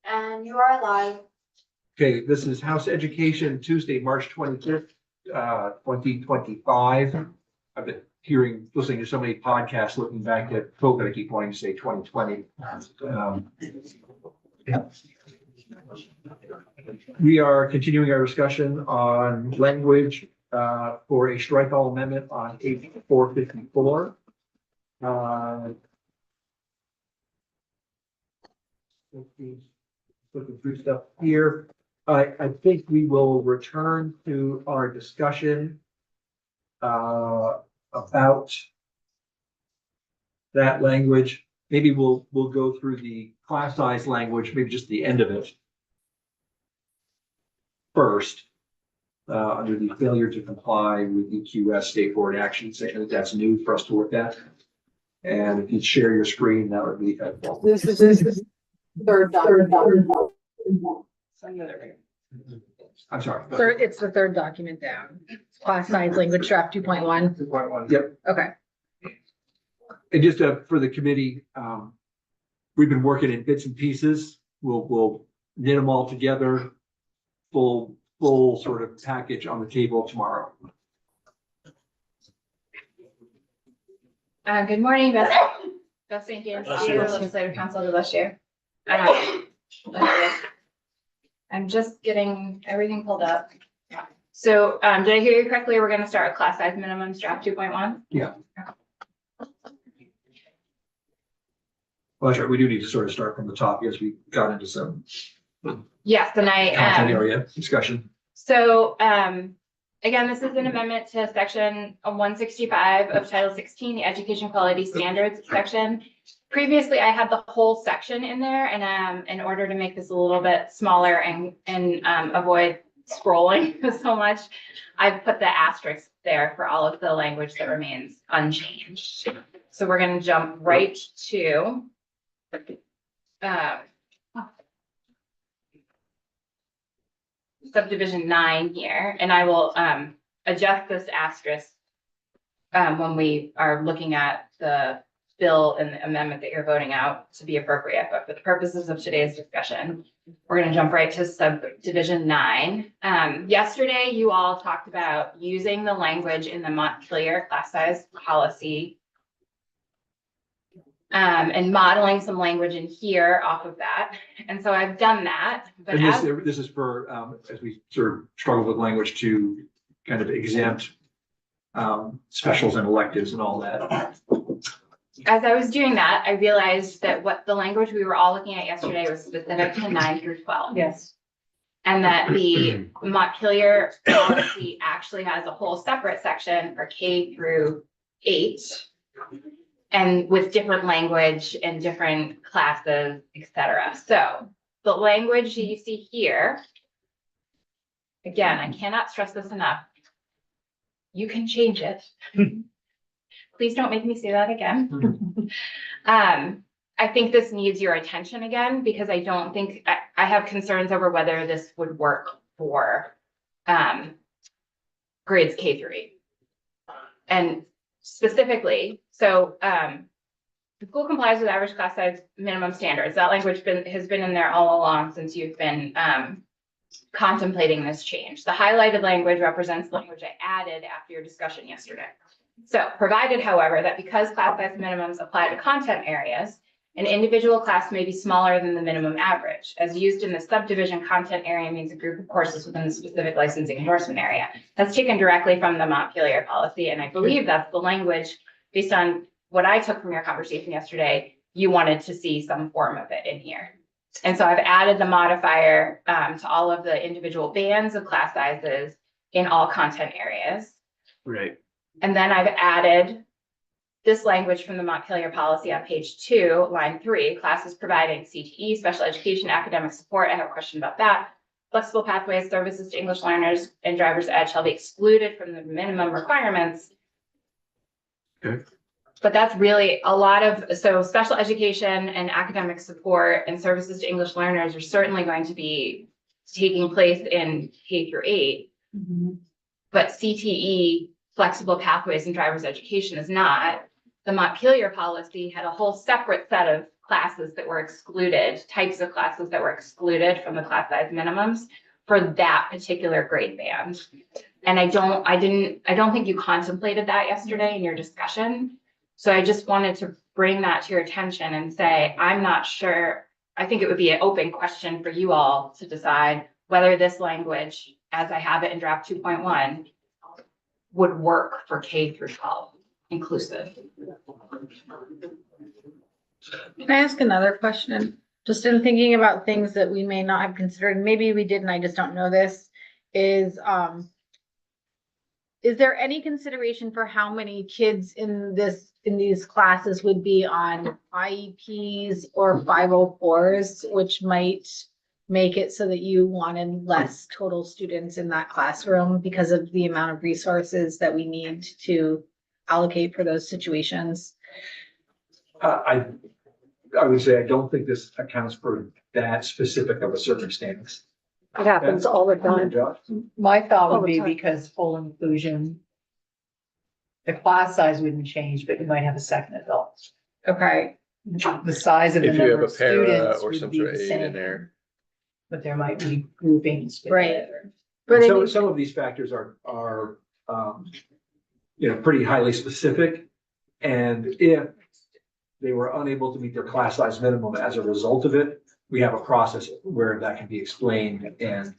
And you are live. Okay, this is House Education, Tuesday, March 25th, 2025. I've been listening to so many podcasts, looking back at COVID, I keep wanting to say 2020. We are continuing our discussion on language for a strike all amendment on H 454. Looking through stuff here. I think we will return to our discussion about that language. Maybe we'll go through the class size language, maybe just the end of it first, under the failure to comply with EQS state board action section. I think that's new for us to look at. And if you'd share your screen, that would be helpful. This is third document. I'm sorry. It's the third document down. Class size language draft 2.1. 2.1. Yep. Okay. And just for the committee, we've been working in bits and pieces. We'll knit them all together, full sort of package on the table tomorrow. Good morning, Beth St. James, Legislative Council of last year. I'm just getting everything pulled up. So did I hear you correctly? We're going to start with class size minimums draft 2.1? Yeah. Well, that's right. We do need to sort of start from the top because we got into some Yes, and content area discussion. So again, this is an amendment to section 165 of Title 16, the Education Quality Standards section. Previously, I had the whole section in there, and in order to make this a little bit smaller and avoid scrolling so much, I've put the asterisk there for all of the language that remains unchanged. So we're going to jump right to subdivision 9 here, and I will adjust this asterisk when we are looking at the bill and the amendment that you're voting out to be appropriate. But for the purposes of today's discussion, we're going to jump right to subdivision 9. Yesterday, you all talked about using the language in the Montpelier class size policy and modeling some language in here off of that. And so I've done that. But And this is for, as we sort of struggle with language, to kind of exempt specials and electives and all that. as I was doing that, I realized that what the language we were all looking at yesterday was specific to 9 through 12. Yes. And that the Montpelier policy actually has a whole separate section for K through 8. And with different language and different classes, etc. So the language that you see here, again, I cannot stress this enough. You can change it. Please don't make me say that again. I think this needs your attention again, because I don't think, I have concerns over whether this would work for grades K through 8. And specifically, so the school complies with average class size minimum standards. That language has been in there all along since you've been contemplating this change. The highlighted language represents language I added after your discussion yesterday. So provided, however, that because class size minimums apply to content areas, an individual class may be smaller than the minimum average. As used in the subdivision, content area means a group of courses within the specific licensing endorsement area. That's taken directly from the Montpelier policy, and I believe that's the language based on what I took from your conversation yesterday. You wanted to see some form of it in here. And so I've added the modifier to all of the individual bands of class sizes in all content areas. Right. And then I've added this language from the Montpelier policy on page 2, line 3, classes providing CTE, special education, academic support. I have a question about that. Flexible pathways, services to English learners, and driver's ed shall be excluded from the minimum requirements. Okay. But that's really a lot of, so special education and academic support and services to English learners are certainly going to be taking place in K through 8. But CTE, flexible pathways, and driver's education is not. The Montpelier policy had a whole separate set of classes that were excluded, types of classes that were excluded from the class size minimums for that particular grade band. And I don't think you contemplated that yesterday in your discussion. So I just wanted to bring that to your attention and say, I'm not sure. I think it would be an open question for you all to decide whether this language, as I have it in draft 2.1, would work for K through 12 inclusive. Can I ask another question? Just in thinking about things that we may not have considered, maybe we did and I just don't know this, is there any consideration for how many kids in these classes would be on IEPs or 504s, which might make it so that you wanted less total students in that classroom because of the amount of resources that we need to allocate for those situations? I would say I don't think this accounts for that specific of a circumstance. It happens all the time. Josh? My thought All would the be time. because full inclusion, the class size wouldn't change, but you might have a second adult. Okay, The size of the If you have number a of para students or would some be sort the of aid in same. there. But there might be groupings. with Right. it. but I So mean, some of these factors are, pretty highly specific. And if they were unable to meet their class size minimum as a result of it, we have a process where that can be explained and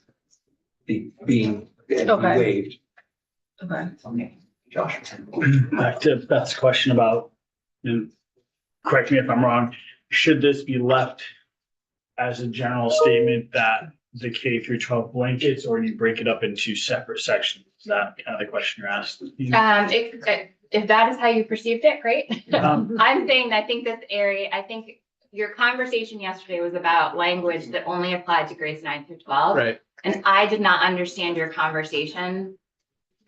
be Okay. waived. okay. Josh? Back to Beth's question about, and correct me if I'm wrong, should this be left as a general statement that the K through 12 blankets, or do you break it up into separate sections? Is that kind of the question you're asking? If that is how you perceived it, great. Um, I'm saying, I think this area, I think your conversation yesterday was about language that only applied to grades 9 through 12. Right. And I did not understand your conversation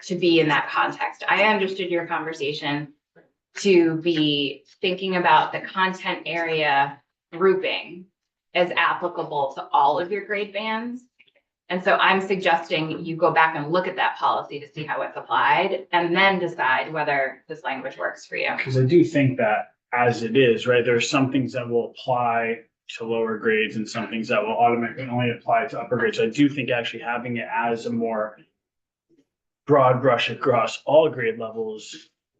to be in that context. I understood your conversation to be thinking about the content area grouping as applicable to all of your grade bands. And so I'm suggesting you go back and look at that policy to see how it's applied and then decide whether this language works for you. Because I do think that as it is, right, there are some things that will apply to lower grades and some things that will automatically only apply to upper grades. I do think actually having it as a more broad brush across all grade levels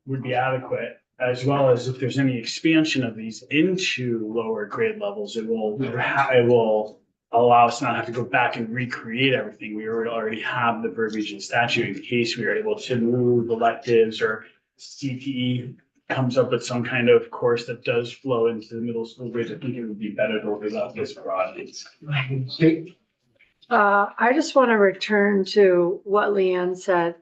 would be adequate, as well as if there's any expansion of these into lower grade levels, it will allow us not have to go back and recreate everything. We already have the verbiage in statute in case we are able to move electives or CTE comes up with some kind of course that does flow into the middle school grades. I think it would be better to leave that this broad. I just want to return to what Leanne said,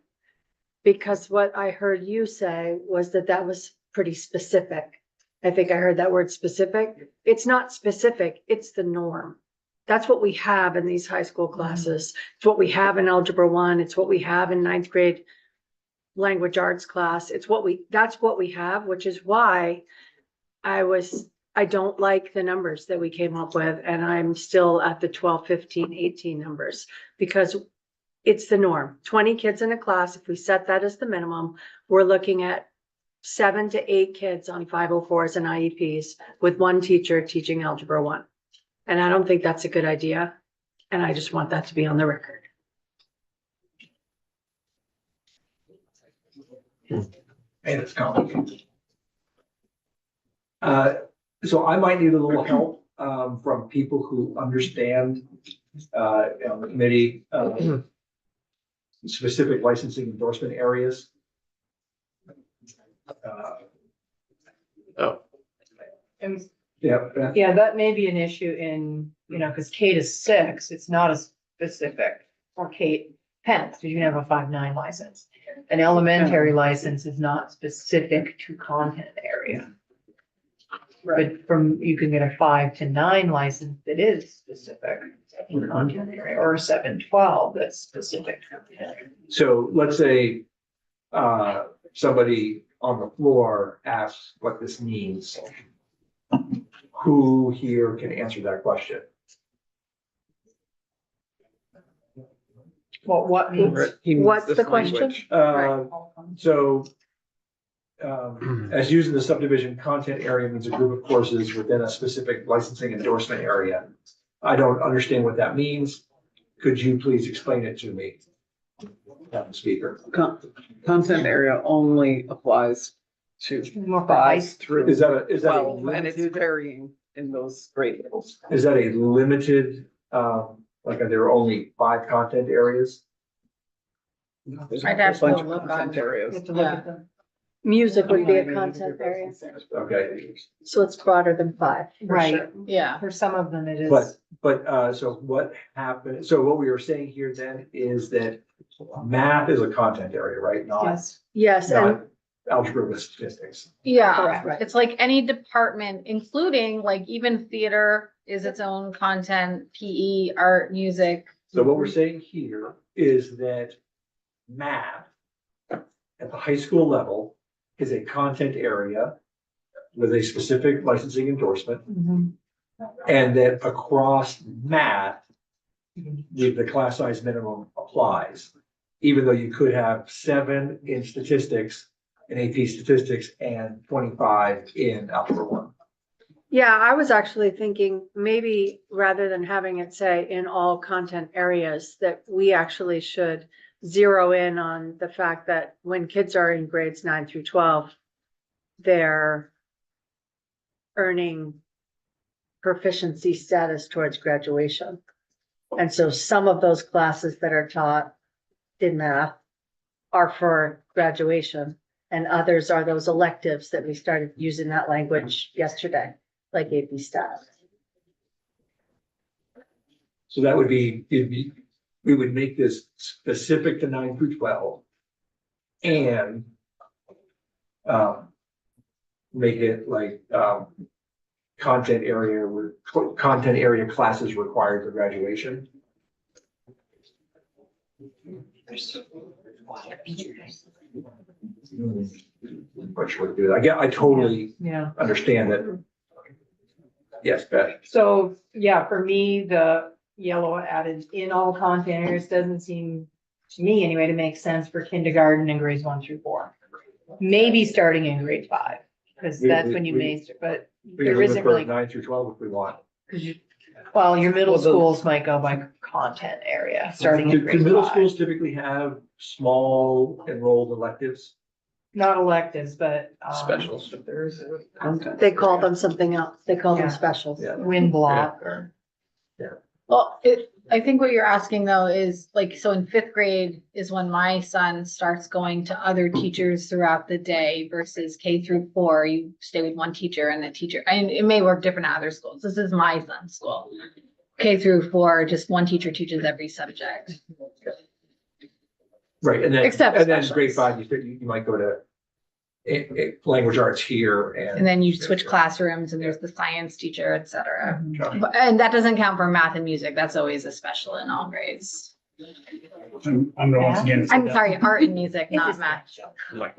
because what I heard you say was that was pretty specific. I think I heard that word specific. It's not specific, it's the norm. That's what we have in these high school classes. It's what we have in Algebra 1. It's what we have in 9th grade language arts class. That's what we have, which is why I don't like the numbers that we came up with, and I'm still at the 12, 15, 18 numbers, because it's the norm. 20 kids in a class, if we set that as the minimum, we're looking at 7 to 8 kids on 504s and IEPs with one teacher teaching Algebra 1. And I don't think that's a good idea, and I just want that to be on the record. And it's complicated. So I might need a little help, from people who understand, on the committee, specific licensing endorsement areas. Oh, Yeah, Yeah, that may be an issue in, because K to 6, it's not as specific, or K 10th, because you can have a 5-9 license. An elementary license is not specific to content area. But you can get a 5 to 9 license that is specific to content area, or a 7-12 that's specific. to content area. so let's say, somebody on the floor asks what this means. Who here can answer that question? What means? What's the question? So as used in the subdivision content area means a group of courses within a specific licensing endorsement area. I don't understand what that means. Could you please explain it to me? Madam Speaker, Content area only applies to More for high 5 through is that a 12, and it's limited, varying in those grade levels. is that a limited, like are there only 5 content areas? There's I'd a have to bunch of look on- content You areas. have to look at them. Music would be a content area, Okay, so it's broader than 5. for Right. sure. Yeah, For some of them it is. so what happened, so what we were saying here then is that math is a content area, right? Not, Yes. Yes, and not algebra with statistics. yeah. Correct. It's like any department, including like even theater is its own content, PE, art, music. So what we're saying here is that math at the high school level is a content area with a specific licensing endorsement, Mhm. and that across math, the class size minimum applies. Even though you could have 7 in statistics, in AP statistics, and 25 in algebra 1. yeah, I was actually thinking maybe rather than having it say in all content areas, that we actually should zero in on the fact that when kids are in grades 9 through 12, they're earning proficiency status towards graduation. And so some of those classes that are taught in math are for graduation, and others are those electives that we started using that language yesterday, like AP Stat. So that would be, we would make this specific to 9 through 12. And make it like, content area classes required for graduation. Which would do that. I totally Yeah. understand that. Yes, Beth. So, yeah, for me, the yellow added in all content areas doesn't seem, to me anyway, to make sense for kindergarten and grades 1 through 4. Maybe starting in grade 5, because that's when you may, but We can there limit isn't for really, 9 through 12 if we want. because you, well, your middle Well, the- schools might go by content area, starting in Do grade middle 5. schools typically have small enrolled electives? Not electives, but. Specials. There's Content. They call them something else. They call them Yeah. specials. Yeah. wind block or. Well, I think what you're asking though is like, so in 5th grade is when my son starts going to other teachers throughout the day versus K through 4, you stay with one teacher and the teacher, and it may work different at other schools. This is my son's school. K through 4, just one teacher teaches every subject. Right, and then, Except and then grade specials. 5, you might go to language arts here And and. then you switch classrooms and there's the science teacher, et cetera. Mhm. But, and that doesn't count for math and music. That's always a special in all grades. I'm gonna once again. say I'm that- sorry, art and music, not math. I'm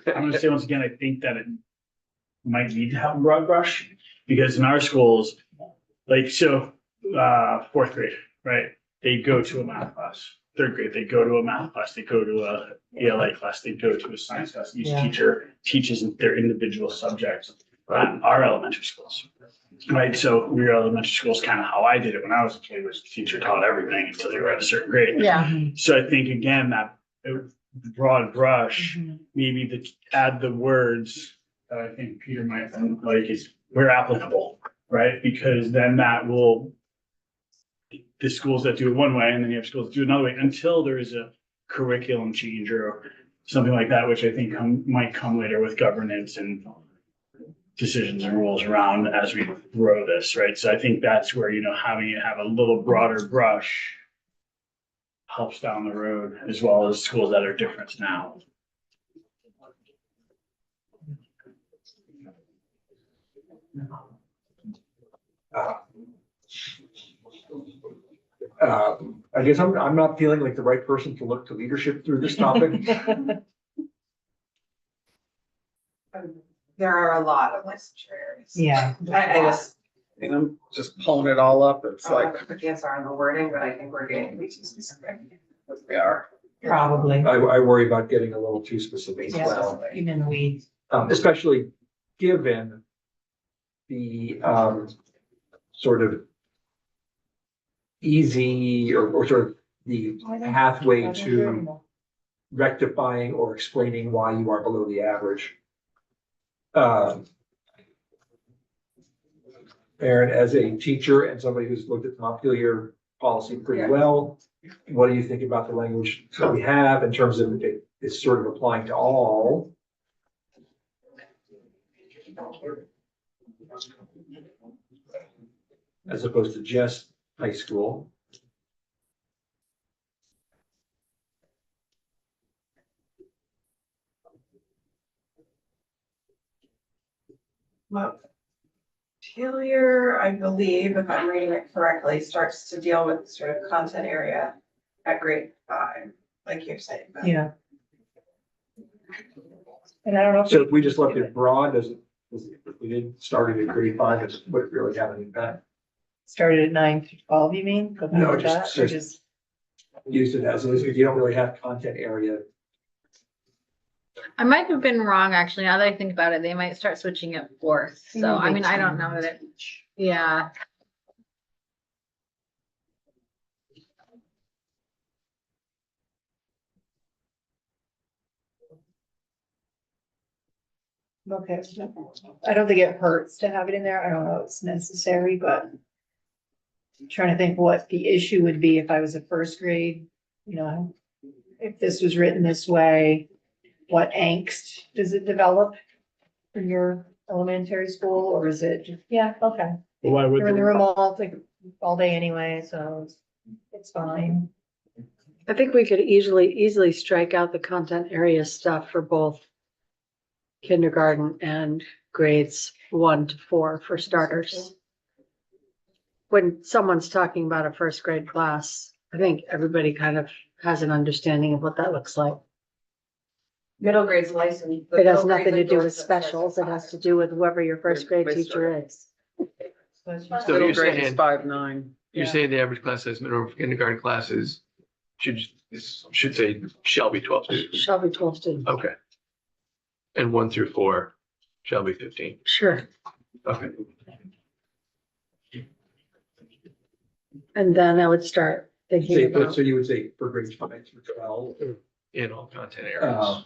gonna say once again, I think that it might need to have a broad brush, because in our schools, like, so, 4th grade, right? They go to a math class. 3rd grade, they go to a math class, they go to a ELA class, they go to a science class. Each Yeah. teacher teaches their individual subjects at our elementary schools. Right, so your elementary school is kind of how I did it when I was a kid, was the teacher taught everything until you were at a certain grade. Yeah, Mhm. So I think again, that broad brush, Mhm. maybe add the words that I think Peter might like is where applicable, right? Because then that will, the schools that do it one way and then you have schools that do it another way until there is a curriculum change or something like that, which I think might come later with governance and decisions and rules around as we grow this, right? So I think that's where, having it have a little broader brush helps down the road, as well as schools that are different now. I guess I'm not feeling like the right person to look to leadership through this topic. There are a lot of licensure areas. Yeah, I just, And I'm just pulling it all up. It's I don't like, have the answer on the wording, but I think we're getting way too specific. we are. Probably. I worry about getting a little too specific as Yeah, well. even in the weeds. Especially given the, sort of easy or sort of the pathway to rectifying or explaining why you are below the average. Aaron, as a teacher and somebody who's looked at the Montpelier policy pretty well, what do you think about the language that we have in terms of it's sort of applying to all? As opposed to just high school. Well, Montpelier, I believe, if I'm reading it correctly, starts to deal with sort of content area at grade 5, like you're saying. Beth. Yeah. And I don't know. if So if we just left it broad, if we didn't start it at grade 5, it wouldn't really have an impact. Started at 9 to 12, you mean? Go back No, to just- that, or just- Use it as is, if you don't really have content area. I might have been wrong, actually. Now that I think about it, they might start switching it fourth. So, I mean, I don't know that it, yeah. Okay. I don't think it hurts to have it in there. I don't know if it's necessary, but I'm trying to think what the issue would be if I was a first grade, you know, if this was written this way, what angst does it develop in your elementary school, or is it just, yeah, okay. Why would You're in the the- room all day anyway, so it's fine. I think we could easily strike out the content area stuff for both kindergarten and grades 1 to 4 for starters. When someone's talking about a first grade class, I think everybody kind of has an understanding of what that looks like. Middle grade's license. It has nothing to do with specials. It has to do with whoever your first grade teacher is. So So you're Middle grade is saying, 5-9. you're saying the average class size minimum for kindergarten classes should say shall be 12 students. Shall be 12 students. Okay. And 1 through 4 shall be 15. Sure. Okay. And then I would start thinking Say, about, so you would say for grades 5 through 12. In all content areas. Um,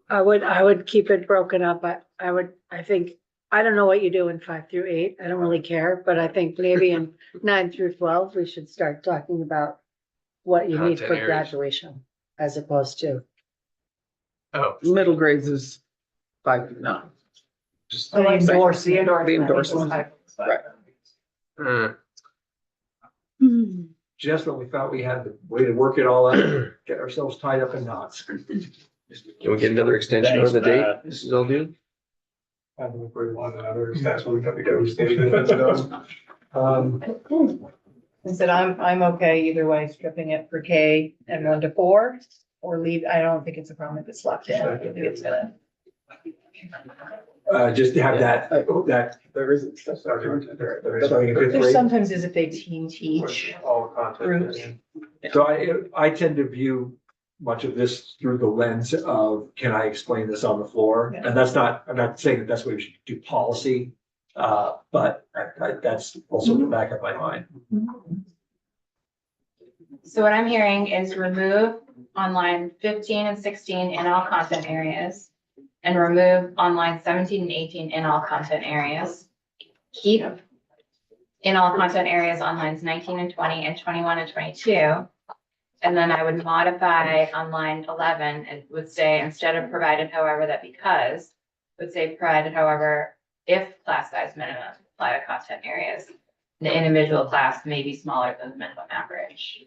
I would keep it broken up. I think, I don't know what you do in 5 through 8. I don't really care, but I think maybe in 9 through 12, we should start talking about what you need Content for areas. graduation as opposed to, Oh, Middle grades is 5-9. Just The endorsement. The endorsement. Right. just when we thought we had the way to work it all out, get ourselves tied up in knots. Can we get another extension on the Thanks, date? Matt. This is all due? That's what we got to go. I said, I'm okay either way, stripping it for K and 1 to 4, or leave, I don't think it's a problem if it's left in. I think it's gonna. Just to have that, There isn't. starting in fifth There's grade. sometimes as if they teach groups. So I tend to view much of this through the lens of, can I explain this on the floor? Yeah. And I'm not saying that that's what we should do policy, but that's also in the back of my mind. So what I'm hearing is remove on line 15 and 16 in all content areas. And remove on line 17 and 18 in all content areas. Keep in all content areas on lines 19 and 20 and 21 and 22. And then I would modify on line 11, it would say, instead of provided however that because, would say provided however, if class size minimum apply to content areas. The individual class may be smaller than the minimum average.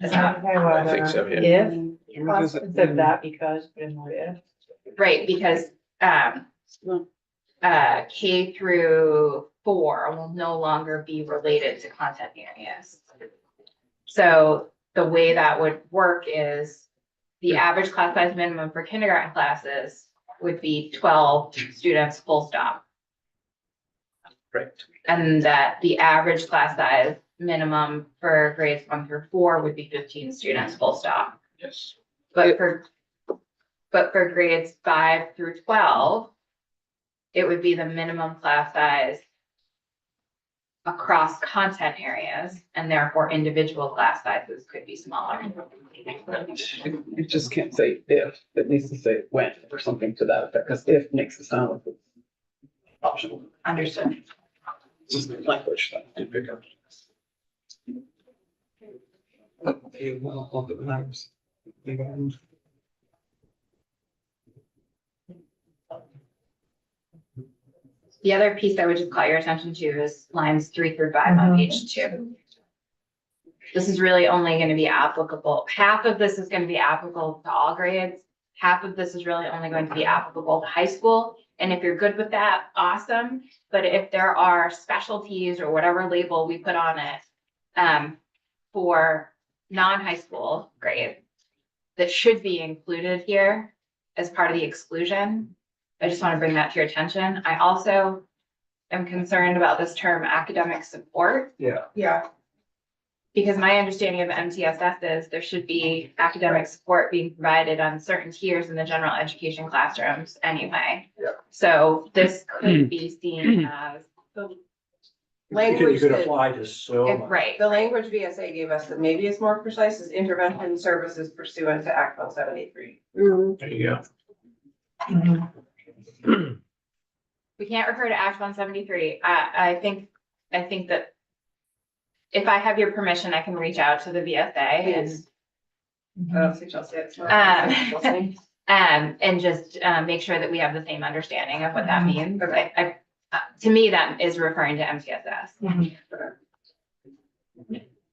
Is that I think so, yeah. If, instead of that, because, but in more if. right? Because, K through 4 will no longer be related to content areas. So the way that would work is the average class size minimum for kindergarten classes would be 12 students, full stop. Right. And that the average class size minimum for grades 1 through 4 would be 15 students, full stop. Yes. But for grades 5 through 12, it would be the minimum class size across content areas, and therefore individual class sizes could be smaller. You just can't say if, it needs to say when or something to that effect, because if makes it sound like it's optional. Understood. It's just language that I did pick up. Okay, well, all that matters. The other piece I would just call your attention to is lines 3 through 5 on page 2. This is really only going to be applicable, half of this is going to be applicable to all grades. Half of this is really only going to be applicable to high school. And if you're good with that, awesome. But if there are specialties or whatever label we put on it for non-high school grades that should be included here as part of the exclusion, I just want to bring that to your attention. I also am concerned about this term academic support, Yeah, because my understanding of MTSS is there should be academic support being provided on certain tiers in the general education classrooms anyway. Yeah. So this could be seen as, the You language could that, apply to so much. right, the language VSA gave us that maybe is more precise is intervention services pursuant to Act 173. There you go. we can't refer to Act 173. I think that if I have your permission, I can reach out to the VSA and Please. I don't think she'll say it's not. and just make sure that we have the same understanding of what that means. To me, that is referring to MTSS,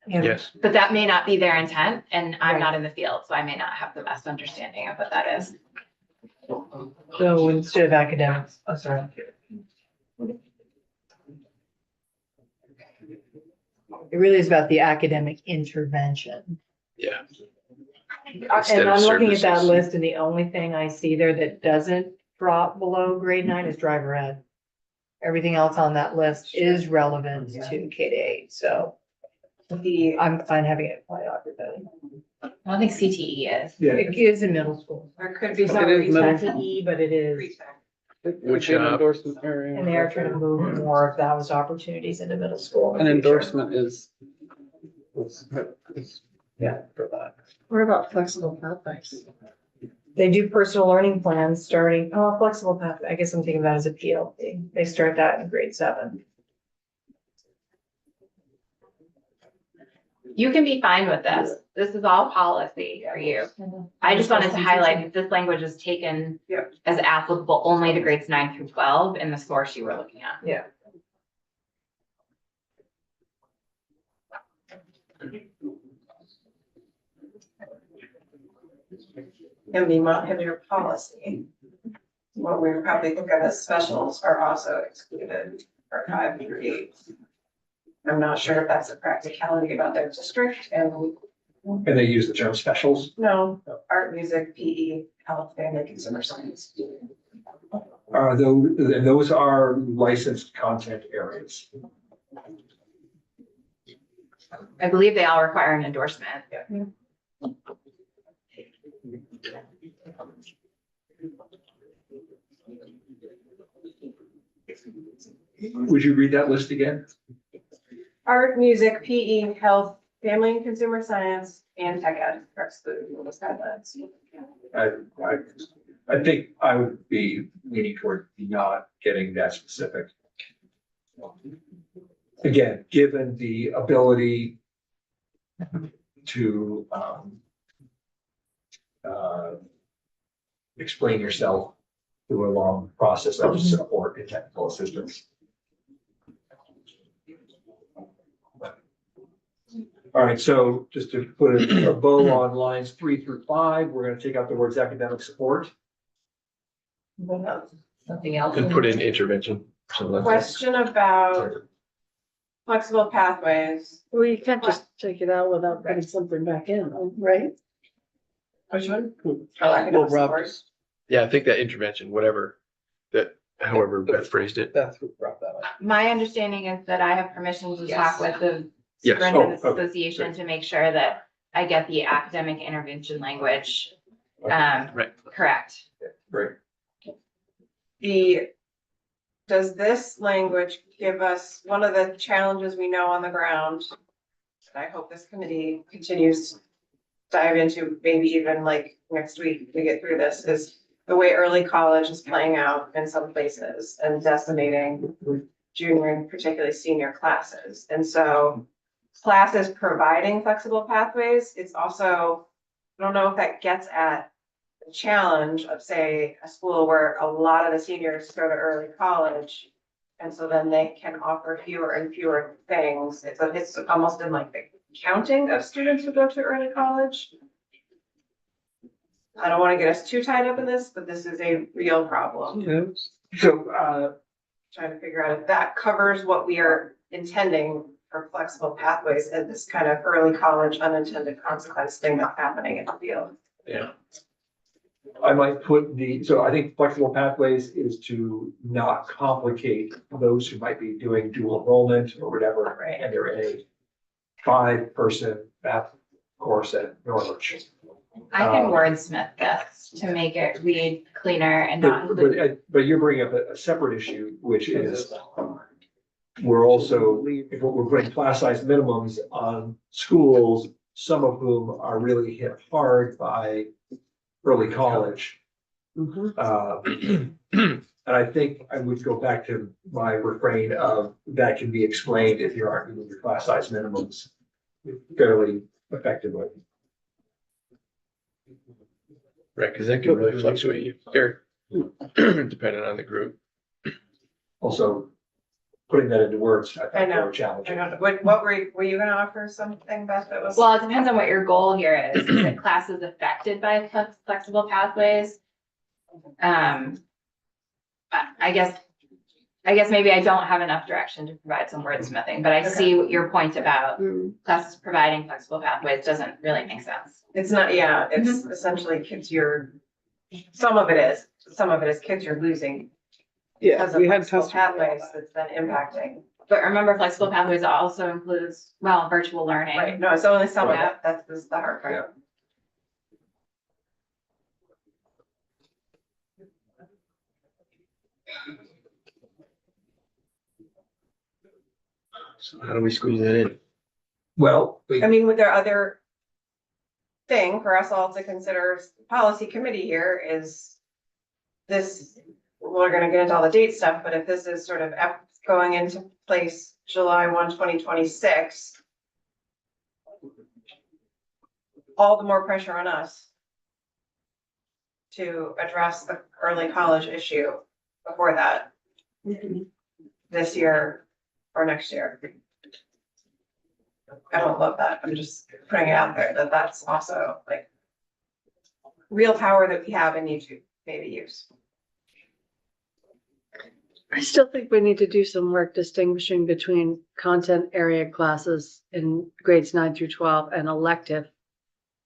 Yes. but that may not be their intent, and I'm not in the field, so I may not have the best understanding of what that is. So instead of academics, oh, sorry. It really is about the academic intervention. Yeah. Instead And of I'm looking at that services. list, and the only thing I see there that doesn't drop below grade 9 is driver ed. Everything else on that list is relevant to K-8, so I'm fine having it apply to everybody. I don't think CTE is. Yeah, It is in middle school. There could be It's some not It is middle reason. CTE, but it is, Which, An endorsement area. and they are trying to move more of those opportunities into middle school. in An the future. endorsement is. Yeah, for that. What about flexible pathways? They do personal learning plans starting, flexible path, I guess I'm thinking of that as a PLP. They start that in grade 7. You can be fine with this. This is all policy for you. I just wanted to highlight that this language is taken Yeah. as applicable only to grades 9 through 12 in the source you were looking at. Yeah. And the Montpelier policy, what we would probably think of as specials are also excluded for 5 through 8. I'm not sure if that's a practicality about their district and and they use the term specials. no, art, music, PE, health, family, consumer science. Those are licensed content areas. I believe they all require an endorsement. Would you read that list again? Art, music, PE, health, family and consumer science, and tech ed are excluded from those guidelines. I think I would be leaning toward not getting that specific. Again, given the ability to explain yourself through a long process of support and technical assistance. All right, so just to put a bow on lines 3 through 5, we're gonna take out the words academic support. Something else. And put in intervention. So that's- Question about flexible pathways. Well, you can't just take it out without putting something back in, right? Which one? Oh, Well, academic Rob, support. Yeah, I think that intervention, whatever, that, however Beth phrased it. that's who brought that up. My understanding is that I have permission to talk with the Yes. Superintendent's Oh, okay. Association to make sure that I get the academic intervention language, Right. correct. Great. Does this language give us, one of the challenges we know on the ground, and I hope this committee continues to dive into, maybe even like next week, we get through this, is the way early college is playing out in some places and decimating junior and particularly senior classes. And so classes providing flexible pathways, it's also, I don't know if that gets at the challenge of, say, a school where a lot of the seniors go to early college. And so then they can offer fewer and fewer things. It's almost in like the counting of students who go to early college. I don't want to get us too tied up in this, but this is a real problem. So, Trying to figure out if that covers what we are intending for flexible pathways and this kind of early college unintended consequence thing that's happening in the field. yeah. I might put so I think flexible pathways is to not complicate those who might be doing dual enrollment or whatever. Right. And they're in a 5-person math course at Norwich. I can wordsmith this to make it read cleaner and not include. But you're bringing up a separate issue, which is we're also, if we're putting class size minimums on schools, some of whom are really hit hard by early college. And I think I would go back to my refrain of that can be explained if you're arguing your class size minimums fairly effectively. Right, because that can really fluctuate here, depending on the group. Also, putting that into words, I I think know. are I challenging. don't know, what were you gonna offer something, Beth, that was? Well, it depends on what your goal here is. Is it classes affected by flexible pathways? I guess maybe I don't have enough direction to provide some wordsmithing, but I see what your point about classes providing flexible pathways doesn't really make sense. It's not, yeah, it's essentially kids some of it is kids you're losing because of we had flexible testimony. pathways that's then impacting. But remember, flexible pathways also includes, well, virtual learning. Right, no, it's only some of Yeah. it, that's the hard part. Yeah. So how do we squeeze that in? Well, I mean, with their other thing for us all to consider, policy committee here is this, we're gonna get into all the date stuff, but if this is sort of going into place July 1, 2026, all the more pressure on us to address the early college issue before that, this year or next year. I don't love that. I'm just putting it out there that that's also like real power that we have and need to maybe use. I still think we need to do some work distinguishing between content area classes in grades 9 through 12 and elective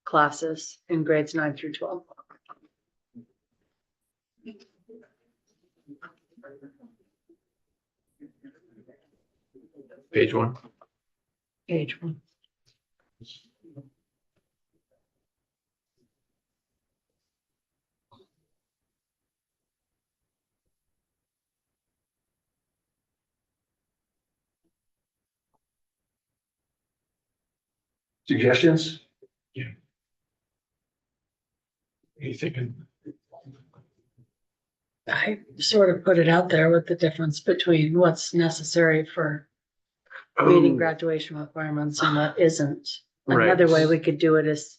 classes in grades 9 through 12. Page 1. Page 1. suggestions? What are you thinking? I sort of put it out there with the difference between what's necessary for meeting graduation requirements and what isn't. Right. Another way we could do it is.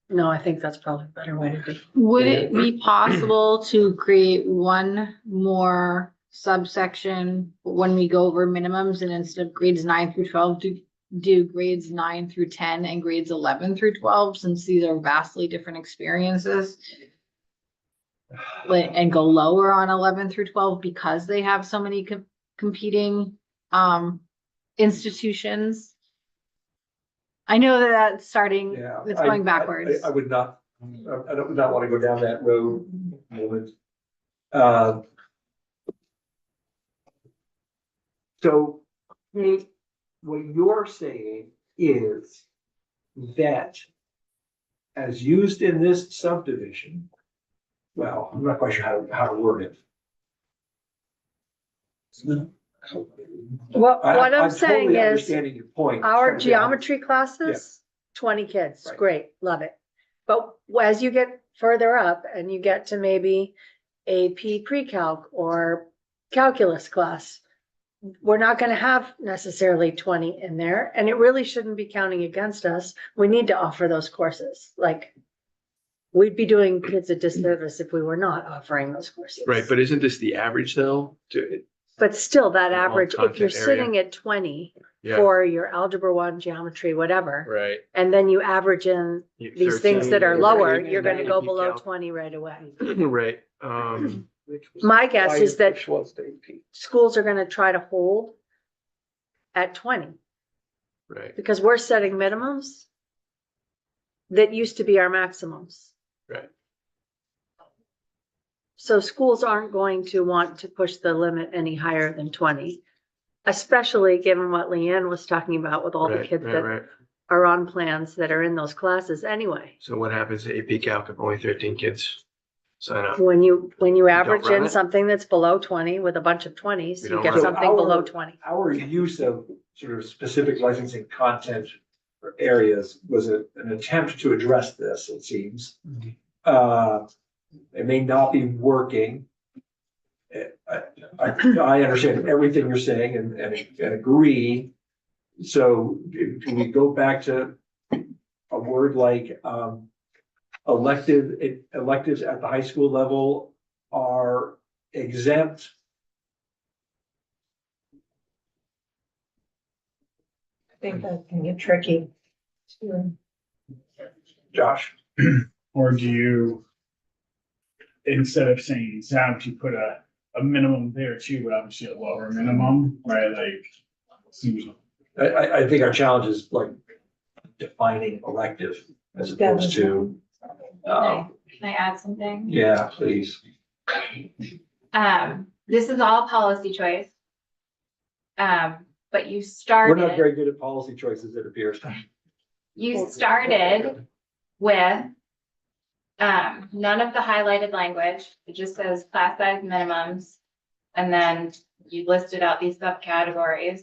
No, I think that's probably a better way to do it. Would it be possible to create one more subsection when we go over minimums and instead of grades 9 through 12, do grades 9 through 10 and grades 11 through 12, since these are vastly different experiences? And go lower on 11 through 12 because they have so many competing institutions. I know that that's starting, Yeah. it's going backwards. I would not, I would not want to go down that road. So, Kate, what you're saying is that as used in this subdivision, well, I'm not quite sure how to word it. What I'm I'm saying totally is, understanding your point. our Sorry, geometry classes, 20 kids, Right. great, love it. But as you get further up and you get to maybe AP pre-calc or calculus class, we're not gonna have necessarily 20 in there, and it really shouldn't be counting against us. We need to offer those courses, like, we'd be doing kids a disservice if we were not offering those courses. Right, but isn't this the average though? To, But still, that All average, if you're content area. sitting at 20 yeah, for your algebra 1, geometry, whatever, right. and then you average in these things that are 13, lower, maybe you're gonna go AP below Calc. 20 right away. Right, My guess is that Which was the AP. schools are gonna try to hold at 20, right, because we're setting minimums that used to be our maximums. right. So schools aren't going to want to push the limit any higher than 20, especially given what Leanne was talking about with all the Right, kids right, that right. are on plans that are in those classes anyway. So what happens to AP Calc if only 13 kids sign up? When you average run in it? something that's below 20 with a bunch of 20s, We you don't get run it. something below our- 20. Our use of sort of specific licensing content or areas was an attempt to address this, it seems. It may not be working. I understand everything you're saying and agree. So do we go back to a word like, electives at the high school level are exempt? I think that can get tricky. Josh? Or do you, instead of saying exempt, you put a minimum there too, but obviously a lower minimum, right? Like, seems I think our challenge is like defining elective as opposed to, Can I add something? yeah, please. This is all policy choice. But you We're not started, very good at policy choices, it appears. you started with none of the highlighted language. It just says class size minimums. And then you listed out these subcategories.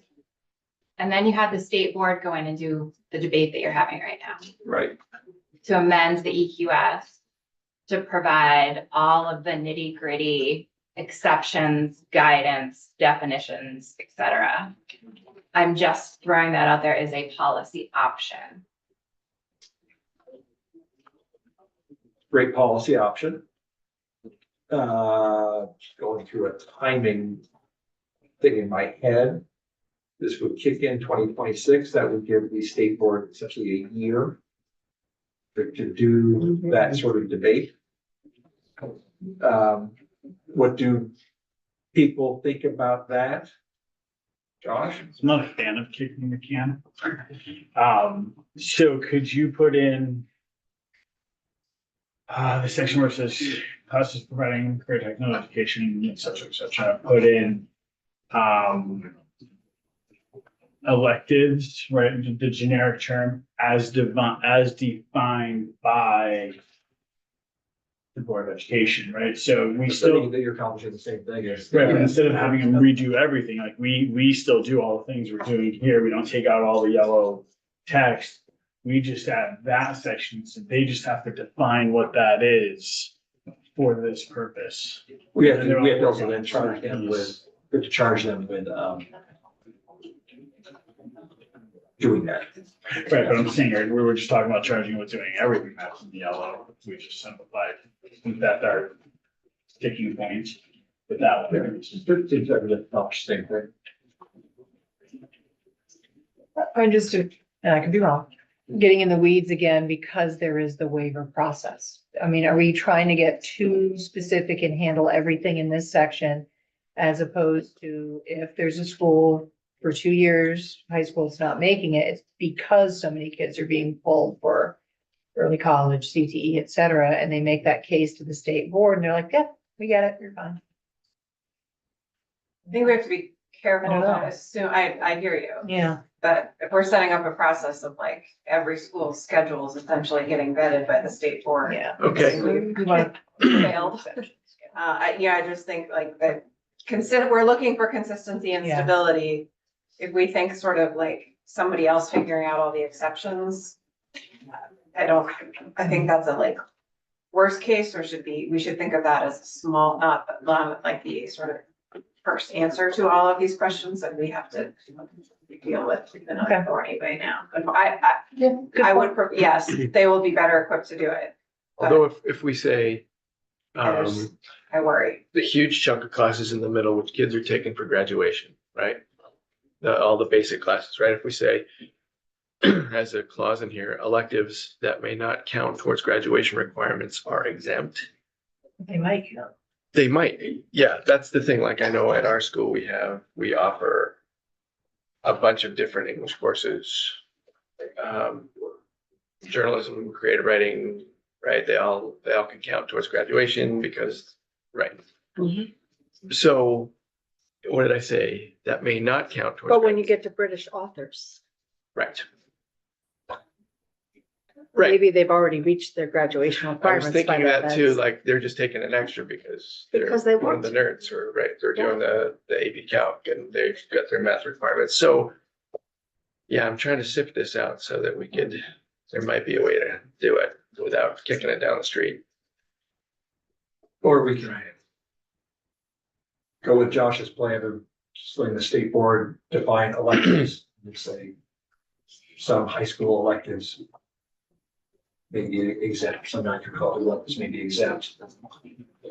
And then you had the state board go in and do the debate that you're having right now Right. to amend the EQS to provide all of the nitty gritty exceptions, guidance, definitions, etc. I'm just throwing that out there as a policy option. Great policy option. Going through a timing thing in my head. This would kick in 2026. That would give the state board essentially a year to do that sort of debate. What do people think about that? Josh? I'm not a fan of kicking the can. So could you put in the section where it says classes providing career technical education, et cetera, put in electives, right, the generic term as defined by the Board of Education, right? So we still, That you're accomplishing the same thing as. right, but instead of having them redo everything, like we still do all the things we're doing here. We don't take out all the yellow text. We just add that section, so they just have to define what that is for this purpose. We have to also then charge them with, doing that. Right, but I'm saying, right, we were just talking about charging with doing everything that's in yellow. We just simplified. That's our sticking point with that one. Seems like we accomplish the same thing. And just to, and I could be wrong, getting in the weeds again because there is the waiver process. I mean, are we trying to get too specific and handle everything in this section? As opposed to if there's a school for 2 years, high school's not making it, it's because so many kids are being pulled for early college, CTE, et cetera, and they make that case to the state board and they're like, yeah, we get it, you're fine. I think we have to be careful I don't to know. assume, I hear you. Yeah. But if we're setting up a process of like every school's schedule is essentially getting vetted by the state board. Yeah. Okay. We We want failed. I just think like that, we're looking for consistency and Yeah. stability. If we think sort of like somebody else figuring out all the exceptions, I think that's a like worst case, or we should think of that as a small, not like the sort of first answer to all of these questions that we have to deal with even Okay. authority right now. But Good I point. would, yes, they will be better equipped to do it. Although if we say, There's- I worry. the huge chunk of classes in the middle, which kids are taking for graduation, right? All the basic classes, right? If we say, as a clause in here, electives that may not count towards graduation requirements are exempt. They might, you know. They might, yeah, that's the thing. Like I know at our school, we offer a bunch of different English courses. Journalism, creative writing, right? They all can count towards graduation because, right? So what did I say? That may not count towards. But when you get to British authors, Right. Right. maybe they've already reached their graduation I was requirements. by thinking that then. too, like they're just taking an extra because Because they one of want the to. nerds or right, they're doing the AP Calc and they've got their math requirements. So yeah, I'm trying to sift this out so that there might be a way to do it without kicking it down the street. Or we can go with Josh's plan of just letting the state board define electives and say some high school electives may be exempt, some non-curricular electives may be exempt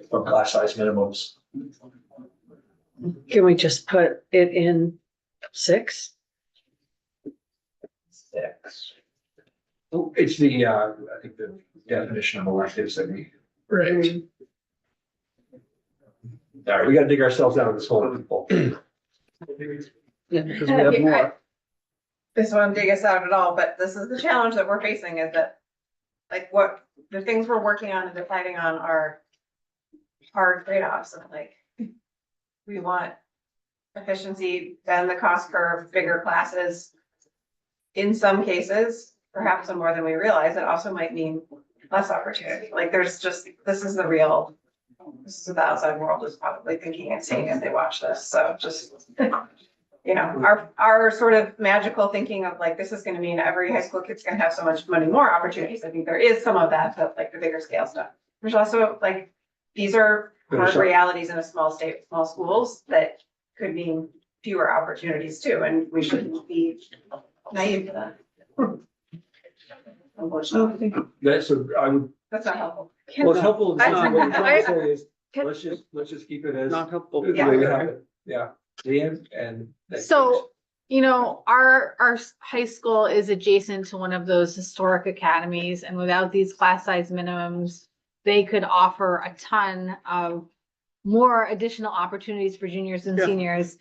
from class size minimums. Can we just put it in 6? It's the, I think the definition of electives that we, Right. all right, we gotta dig ourselves out of this hole, people. Yeah, because we have more. This won't dig us out at all, but this is the challenge that we're facing is that like what the things we're working on and deciding on are hard trade-offs of like, we want efficiency, bend the cost curve, bigger classes. In some cases, perhaps some more than we realize, it also might mean less opportunity. Like there's just, this is the outside world is probably thinking and seeing as they watch this. So just, our sort of magical thinking of like, this is gonna mean every high school kid's gonna have so much money, more opportunities. I think there is some of that, but like the bigger scale stuff. There's also like, these are hard realities in a small state, small schools that could mean fewer opportunities too, and we shouldn't be naive to that. Unfortunately, So I would, that's not helpful. well, it's helpful. I- What you're trying to say is, Can- let's just keep it as. Not helpful. the way we have it. Yeah, Leanne and. So, our high school is adjacent to one of those historic academies, and without these class size minimums, they could offer a ton of more additional opportunities for juniors and Yeah. seniors.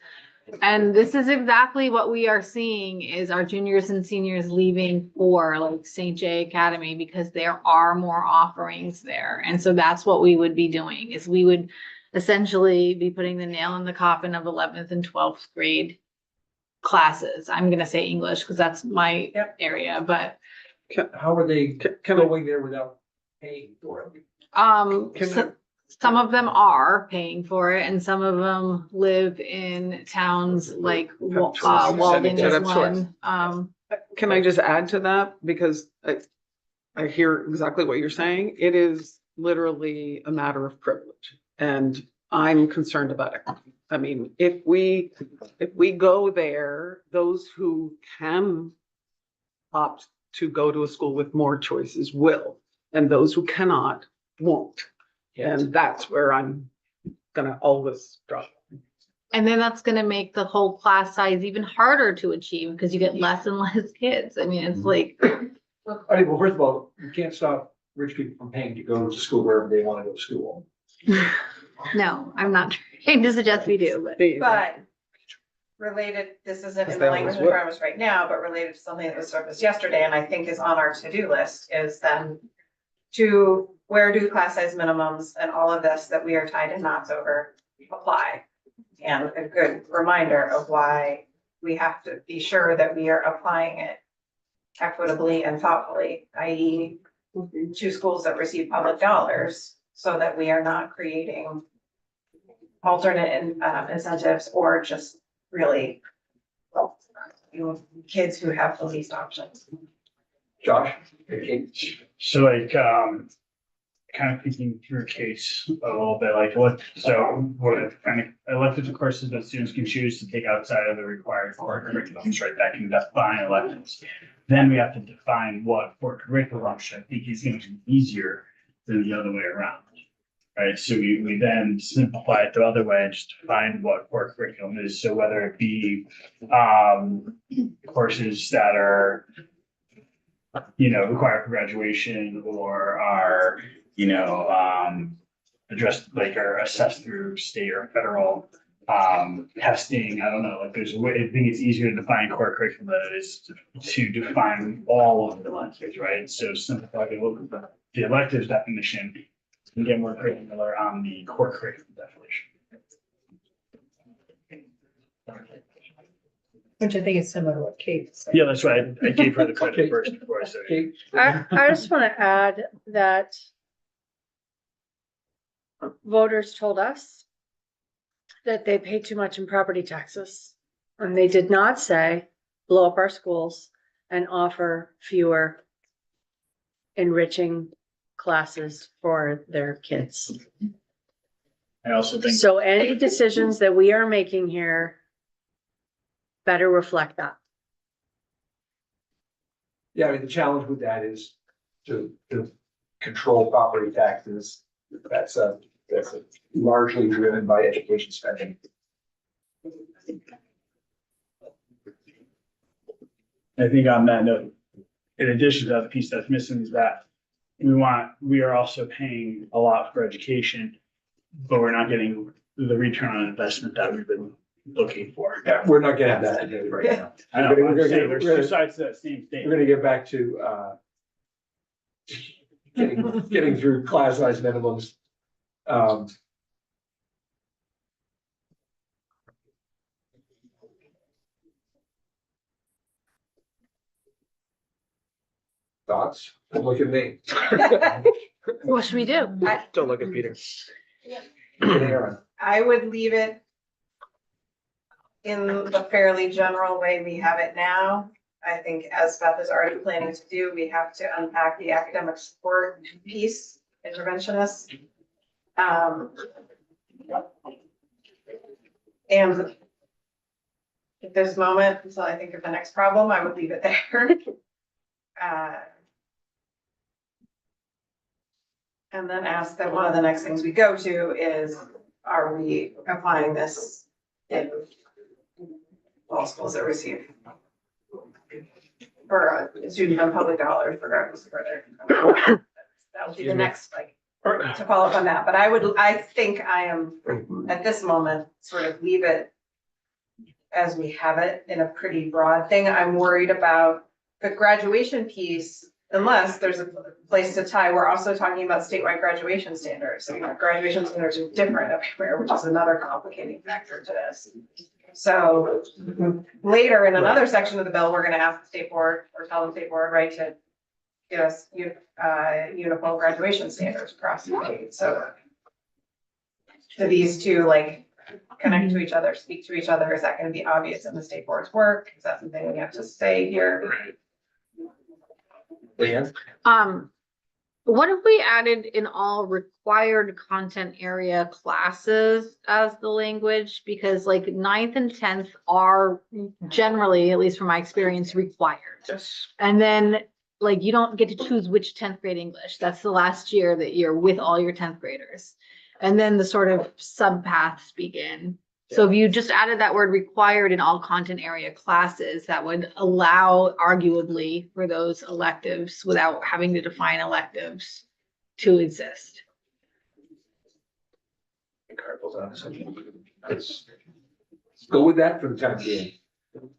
And this is exactly what we are seeing is our juniors and seniors leaving for like St. J Academy because there are more offerings there. And so that's what we would be doing is we would essentially be putting the nail in the coffin of 11th and 12th grade classes. I'm gonna say English because that's my Yep. area, but How are they Can I, going there without paying for it? Can some of them are paying for it and some of them live in towns like Walden is Have choice. one. can I just add to that? Because I hear exactly what you're saying. It is literally a matter of privilege. And I'm concerned about it. I mean, if we go there, those who can opt to go to a school with more choices will, and those who cannot won't. And that's where I'm gonna always drop. And then that's gonna make the whole class size even harder to achieve because you get less and less kids. I mean, it's like, I mean, well, first of all, you can't stop rich people from paying to go to school wherever they want to go to school. no, I'm not trying to suggest we do, but. But related, this isn't in They the always language in will. front of us right now, but related to something that was surfaced yesterday and I think is on our to-do list is then to where do class size minimums and all of this that we are tied in knots over apply? and a good reminder of why we have to be sure that we are applying it equitably and thoughtfully, i.e. to schools that receive public dollars, so that we are not creating alternate incentives or just really kids who have the least options. Josh? So like, kind of thinking through case a little bit, like what kind of elective courses that students can choose to take outside of the required core curriculums, right? That can define electives. Then we have to define what core curriculum, which I think is going to be easier than the other way around. Right, so we then simplify it the other way and just define what core curriculum is. So whether it be courses that are, required for graduation or are, addressed like are assessed through state or federal testing. I don't know, like there's a way, I think it's easier to define core curriculum than it is to define all of the electives, right? So simplify the electives definition and get more granular on the core curriculum definition. Which I think is similar to what Kate said. Yeah, that's right. I gave her the credit first before I said it. Kate? I just want to add that voters told us that they pay too much in property taxes. And they did not say, blow up our schools and offer fewer enriching classes for their kids. I also think, So any decisions that we are making here better reflect that. Yeah, I mean, the challenge with that is to control property taxes. That's largely driven by education spending. I think on that note, in addition to that, the piece that's missing is that we are also paying a lot for education, but we're not getting the return on investment that we've been looking for. Yeah, we're not getting that together right now. I know, We're I'm gonna- saying there's we're two gonna- sides to that same thing. We're gonna get back to, getting through class size minimums. Thoughts? Look at me. What should we do? Don't look at Peter. Aaron. I would leave it in the fairly general way we have it now. I think as Beth is already planning to do, we have to unpack the academic support piece, interventionist. And at this moment, until I think of the next problem, I would leave it there. And then ask that one of the next things we go to is, are we applying this in all schools that receive for student on public dollars regardless of where they're. That will be the next, to follow up on that, but I think I am, at this moment, sort of leave it as we have it in a pretty broad thing. I'm worried about the graduation piece, unless there's a place to tie. We're also talking about statewide graduation standards. So graduation standards are different everywhere, which is another complicating factor to this. So later in another section of the bill, we're gonna ask the state board or tell the state board, right, to give us uniform graduation standards across the state. So do these two connect to each other, speak to each other? Is that gonna be obvious in the state board's work? Is that something we have to say here? Leanne? What if we added in all required content area classes as the language? Because 9th and 10th are generally, at least from my experience, required. Yes. And then you don't get to choose which 10th grade English. That's the last year that you're with all your 10th graders. And then the sort of subpaths begin. So if you just added that word required in all content area classes, that would allow arguably for those electives without having to define electives to exist. Let's go with that for the time being.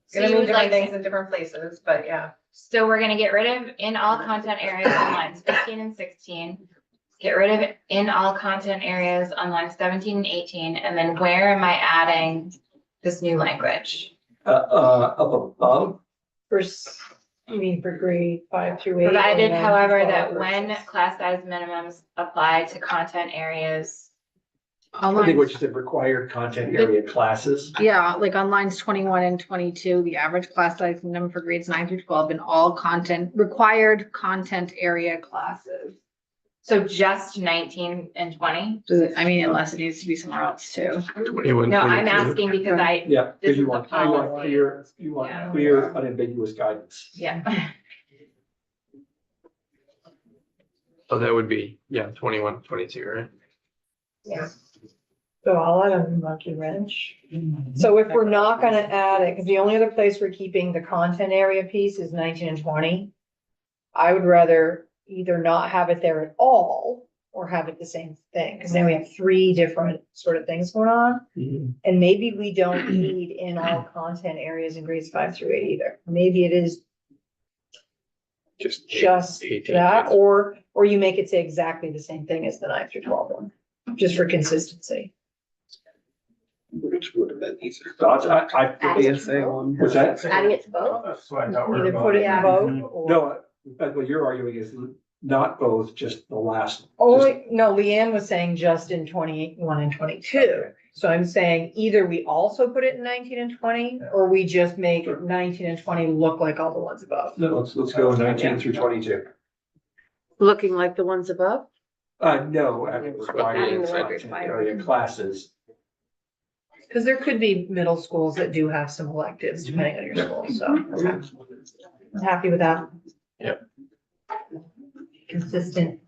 So Gonna you mean would different like, things in different places, but yeah. so we're gonna get rid of in all content areas on lines 15 and 16. get rid of in all content areas on lines 17 and 18, and then where am I adding this new language? Up above, You mean for grade 5 through 8? Provided, or 9 however, through that 12 when versus- class size minimums apply to content areas. I think what you said, required content area classes. Yeah, like on lines 21 and 22, the average class size minimum for grades 9 through 12 in all content, required content area classes. So just 19 and 20? Does it, I mean, unless it needs to be somewhere else too. 21, No, I'm 22. asking because Yeah, This because you is the want policy. clear, Yeah. clear, unambiguous guidance. yeah. Oh, that would be, yeah, 21, 22, right? So I'll add a monkey wrench. So if we're not gonna add it, because the only other place we're keeping the content area piece is 19 and 20. I would rather either not have it there at all or have it the same thing, because then we have 3 different sort of things going on. And maybe we don't need in all content areas in grades 5 through 8 either. Maybe it is Just. just 18 that, kids. or you make it say exactly the same thing as the 9 through 12 one, just for consistency. Which would have been easier. Thoughts? I put the, Say one. what's that? Adding it to both? That's what I thought we were Either put it in about. both or. No, but what you're arguing is not both, just the last. Only, no, Leanne was saying just in 21 and 22. So I'm saying either we also put it in 19 and 20, or we just make 19 and 20 look like all the ones above. No, let's go 19 through 22. Looking like the ones above? No, I mean, Adding required the word content required. area classes. Because there could be middle schools that do have some electives depending on your school, so I'm happy with that. Yep. Consistent.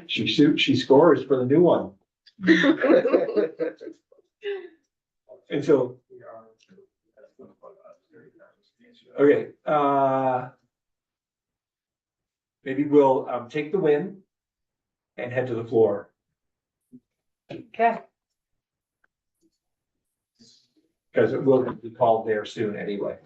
She scores for the new one. And so. Okay, maybe we'll, take the win and head to the floor. Okay. Because it will be called there soon anyway.